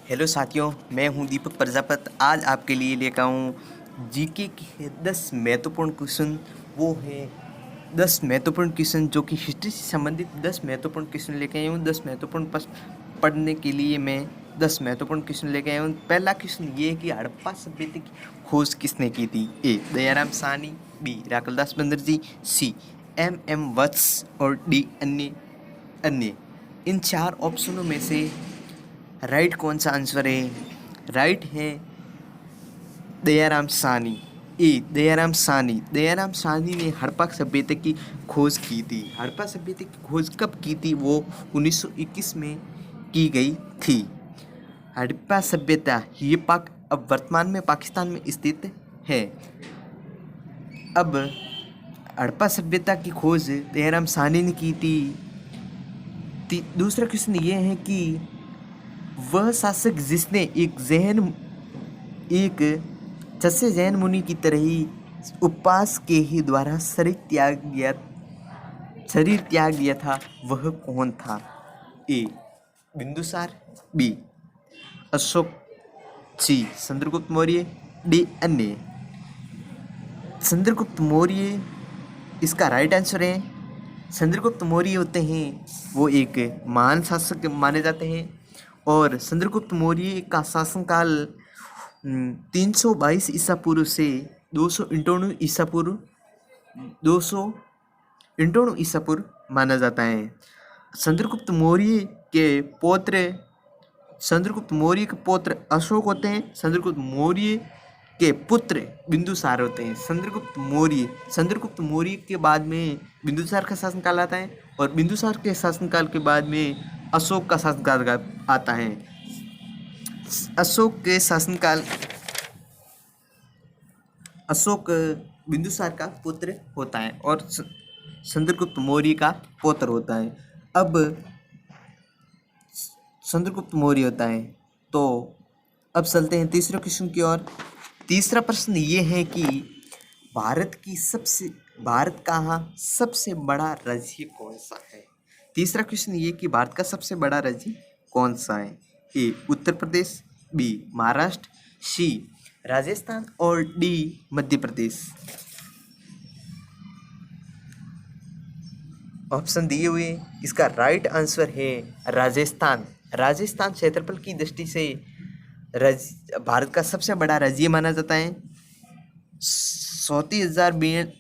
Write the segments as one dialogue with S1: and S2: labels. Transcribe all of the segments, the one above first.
S1: Hello साथियों, मैं हूं दीपक प्रजापत। आज आपके लिए लेकर आऊँ जीके के 10 महत्वपूर्ण क्वेश्चन। वो है 10 महत्वपूर्ण क्वेश्चन जो कि हिस्ट्री से संबंधित 10 महत्वपूर्ण क्वेश्चन लेके आया हूँ। 10 महत्वपूर्ण प्रश्न पढ़ने के लिए मैं 10 महत्वपूर्ण क्वेश्चन लेके आया हूँ। पहला क्वेश्चन ये है कि हड़प्पा सभ्यता की खोज किसने की थी? ए. दयाराम साहनी, बी. राखलदास बनर्जी, सी. एम वत्स और डी. अन्य। इन चार ऑप्शनों में से राइट कौन सा आंसर है? राइट है दयाराम साहनी। ए. दयाराम साहनी। दयाराम साहनी ने हड़प्पा सभ्यता की खोज की थी। हड़प्पा सभ्यता की खोज कब की थी? वो 1921 में की गई थी। हड़प्पा सभ्यता ये अब वर्तमान में पाकिस्तान में स्थित है। अब हड़प्पा सभ्यता की खोज दयाराम साहनी ने की थी। दूसरा क्वेश्चन ये है कि वह शासक जिसने एक जैसे जैन मुनि की तरह ही उपवास के ही द्वारा शरीर त्याग दिया था, वह कौन था? ए. बिंदुसार, बी. अशोक, सी. चंद्रगुप्त मौर्य, डी. अन्य। चंद्रगुप्त मौर्य इसका राइट आंसर है। चंद्रगुप्त मौर्य होते हैं वो एक महान शासक माने जाते हैं और चंद्रगुप्त मौर्य का शासनकाल 322 ईसा पूर्व से 298 ईसा पूर्व माना जाता है। चंद्रगुप्त मौर्य के पौत्र अशोक होते हैं। चंद्रगुप्त मौर्य के पुत्र बिंदुसार होते हैं। चंद्रगुप्त मौर्य के बाद में बिंदुसार का शासनकाल आता है और बिंदुसार के शासनकाल के बाद में अशोक का शासनकाल आता है। अशोक बिंदुसार का पुत्र होता है और चंद्रगुप्त मौर्य का पौत्र होता है। अब चंद्रगुप्त मौर्य होता है। तो अब चलते हैं तीसरे क्वेश्चन की ओर। तीसरा प्रश्न ये है कि भारत का सबसे बड़ा राज्य कौन सा है? तीसरा क्वेश्चन ये कि भारत का सबसे बड़ा राज्य कौन सा है? ए. उत्तर प्रदेश, बी. महाराष्ट्र, सी. राजस्थान और डी. मध्य प्रदेश। ऑप्शन दिए हुए इसका राइट आंसर है राजस्थान। राजस्थान क्षेत्रफल की दृष्टि से भारत का सबसे बड़ा राज्य माना जाता है। 34,000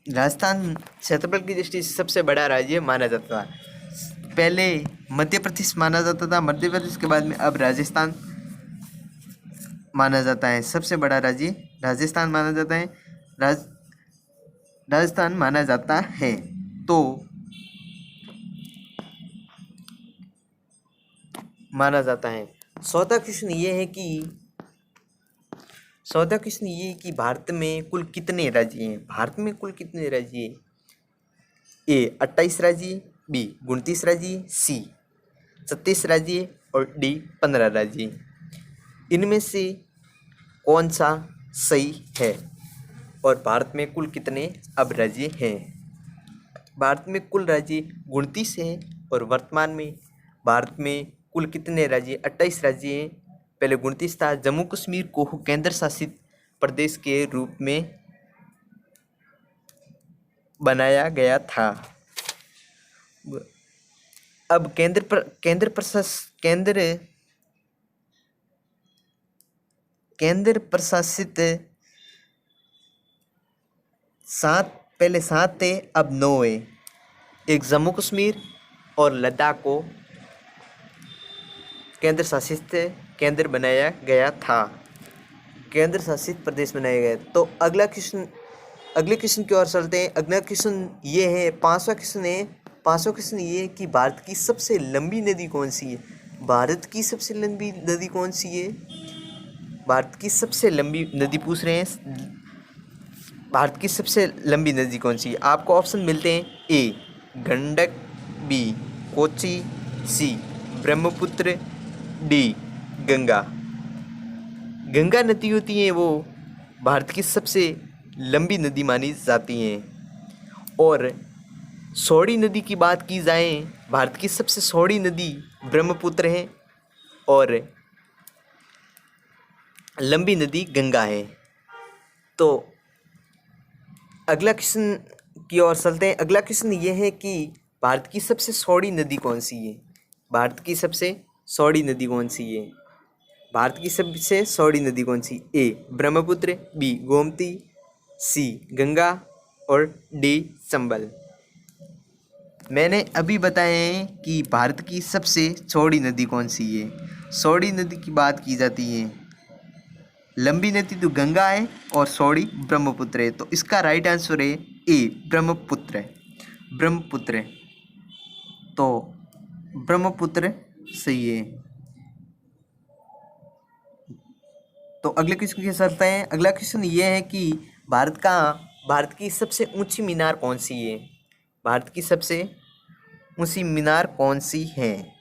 S1: राजस्थान क्षेत्रफल की दृष्टि से सबसे बड़ा राज्य माना जाता था। पहले मध्य प्रदेश माना जाता था, मध्य प्रदेश के बाद में अब राजस्थान माना जाता है। सबसे बड़ा राज्य राजस्थान माना जाता है। राजस्थान माना जाता है। तो माना जाता है। चौथा क्वेश्चन ये है कि भारत में कुल कितने राज्य हैं? भारत में कुल कितने राज्य हैं? ए. 28 राज्य, बी. 29 राज्य, सी. 36 राज्य और डी. 15 राज्य। इनमें से कौन सा सही है? और भारत में कुल कितने अब राज्य हैं? भारत में कुल राज्य 29 हैं और वर्तमान में भारत में कुल कितने राज्य? 28 राज्य हैं। पहले 29 था। जम्मू कश्मीर को केंद्र शासित प्रदेश के रूप में बनाया गया था। अब केंद्र प्रशासित पहले 7 थे, अब 9 है। एक जम्मू कश्मीर और लद्दाख को केंद्र शासित केंद्र बनाया गया था, केंद्र शासित प्रदेश बनाया गया। तो अगले क्वेश्चन की ओर चलते हैं। अगला क्वेश्चन ये है, पांचवा क्वेश्चन ये है कि भारत की सबसे लंबी नदी कौन सी है? भारत की सबसे लंबी नदी कौन सी है? भारत की सबसे लंबी नदी पूछ रहे हैं। भारत की सबसे लंबी नदी कौन सी है? आपको ऑप्शन मिलते हैं। ए. गंडक, बी. कोसी, सी. ब्रह्मपुत्र, डी. गंगा। गंगा नदी होती है वो भारत की सबसे लंबी नदी मानी जाती हैं। और चौड़ी नदी की बात की जाए, भारत की सबसे चौड़ी नदी ब्रह्मपुत्र है और लंबी नदी गंगा है। तो अगला क्वेश्चन की ओर चलते हैं। अगला क्वेश्चन ये है कि भारत की सबसे चौड़ी नदी कौन सी है? भारत की सबसे चौड़ी नदी कौन सी है? भारत की सबसे चौड़ी नदी कौन सी? ए ब्रह्मपुत्र, बी गोमती, सी गंगा और डी चंबल। मैंने अभी बताया है कि भारत की सबसे चौड़ी नदी कौन सी है। चौड़ी नदी की बात की जाती है, लंबी नदी तो गंगा है और चौड़ी ब्रह्मपुत्र है। तो इसका राइट आंसर है ए ब्रह्मपुत्र। ब्रह्मपुत्र, तो ब्रह्मपुत्र सही है। तो अगले क्वेश्चन के चलते हैं। अगला क्वेश्चन ये है कि भारत की सबसे ऊंची मीनार कौन सी है? भारत की सबसे ऊंची मीनार कौन सी है?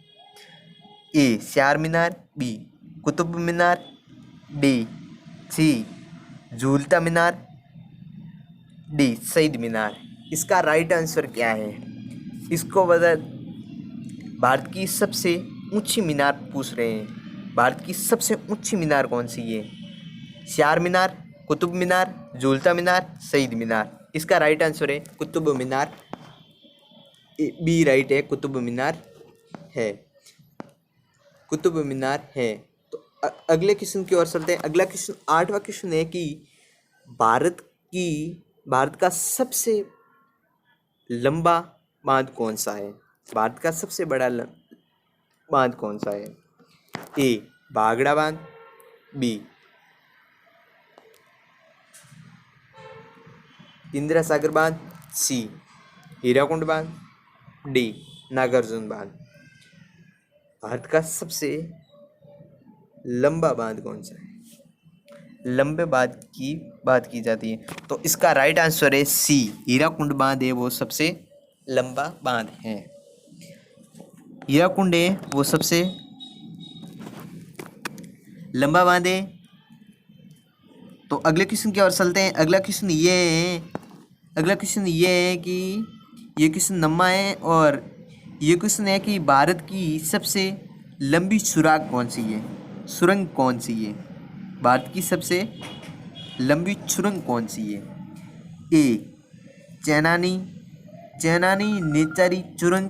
S1: ए चार मीनार, B Qutub Minar, D C झूलता मीनार, डी शहीद मीनार। इसका राइट आंसर क्या है? इसको बता, भारत की सबसे ऊंची मीनार पूछ रहे हैं। भारत की सबसे ऊंची मीनार कौन सी है? चार मीनार, कुतुब मीनार, झूलता मीनार, शहीद मीनार। इसका राइट आंसर है कुतुब मीनार। बी राइट है, कुतुब मीनार है, कुतुब मीनार है। तो अगले क्वेश्चन की ओर चलते हैं। अगला क्वेश्चन 8वां क्वेश्चन है कि भारत का सबसे लंबा बांध कौन सा है? भारत का सबसे बड़ा बांध कौन सा है? ए भाखड़ा बांध, बी इंदिरा सागर बांध, सी हीराकुंड बांध, डी नागार्जुन बांध। भारत का सबसे लंबा बांध कौन सा है? लंबे बांध की बात की जाती है, तो इसका राइट आंसर है सी हीराकुंड बांध है, वो सबसे लंबा बांध है। हीराकुंड है वो सबसे लंबा बांध है। तो अगले क्वेश्चन की ओर चलते हैं। अगला क्वेश्चन ये है कि ये क्वेश्चन लंबा है और ये क्वेश्चन है कि भारत की सबसे लंबी सुरंग कौन सी है? सुरंग कौन सी है? भारत की सबसे लंबी सुरंग कौन सी है? ए चेनानी नेचारी सुरंग,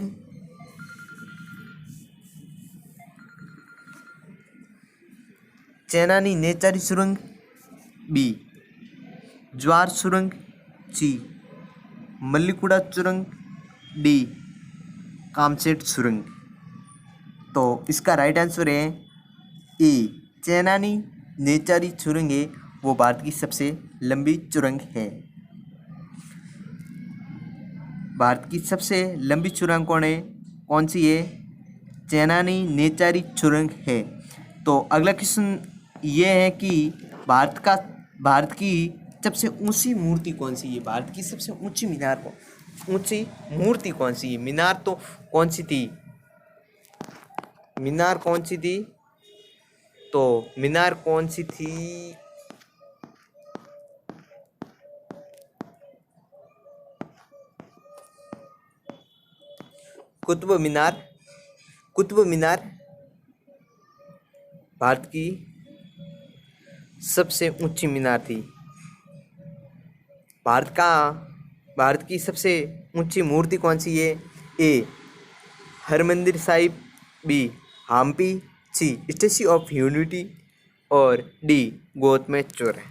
S1: चेनानी नेचारी सुरंग, बी ज्वार सुरंग, सी मल्लिकुड़ा सुरंग, डी कामसेट सुरंग। तो इसका राइट आंसर है ए चेनानी नेचारी सुरंग है, वो भारत की सबसे लंबी सुरंग है। भारत की सबसे लंबी सुरंग कौन सी है? चेनानी नेचारी सुरंग है। तो अगला क्वेश्चन ये है कि भारत की सबसे ऊंची मूर्ति कौन सी है? भारत की सबसे ऊंची मूर्ति कौन सी है? मीनार तो कौन सी थी? मीनार कौन सी थी? तो मीनार कौन सी थी? कुतुब मीनार भारत की सबसे ऊंची मीनार थी। भारत की सबसे ऊंची मूर्ति कौन सी है? A Harmandir Sahib, B Hampi, C Statue of Unity और डी गौतम चौर।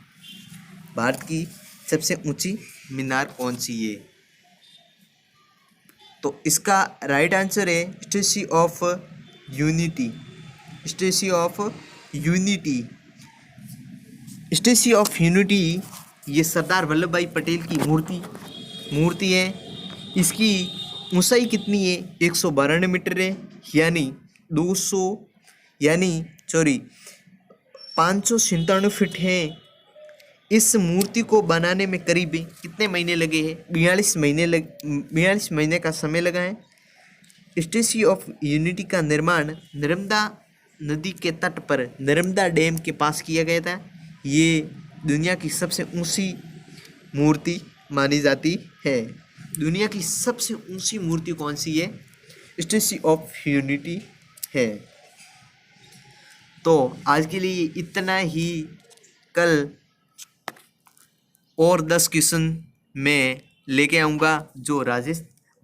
S1: भारत की सबसे ऊंची मीनार कौन सी है? तो इसका राइट आंसर है statue of unity. Statue of unity ये सरदार वल्लभ भाई पटेल की मूर्ति है। इसकी ऊंचाई कितनी है? 192 मीटर है, यानी 597 फीट है। इस मूर्ति को बनाने में करीब कितने महीने लगे हैं? 42 महीने का समय लगा है। स्टैच्यू ऑफ यूनिटी का निर्माण नर्मदा नदी के तट पर नर्मदा डैम के पास किया गया था। ये दुनिया की सबसे ऊंची मूर्ति मानी जाती है। दुनिया की सबसे ऊंची मूर्ति कौन सी है? स्टैच्यू ऑफ यूनिटी है। तो आज के लिए इतना ही। कल और 10 क्वेश्चन मैं लेके आऊँगा जो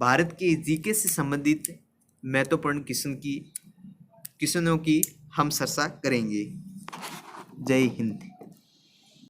S1: भारत के जीके से संबंधित महत्वपूर्ण क्वेश्चनों की हम चर्चा करेंगे। जय हिंद।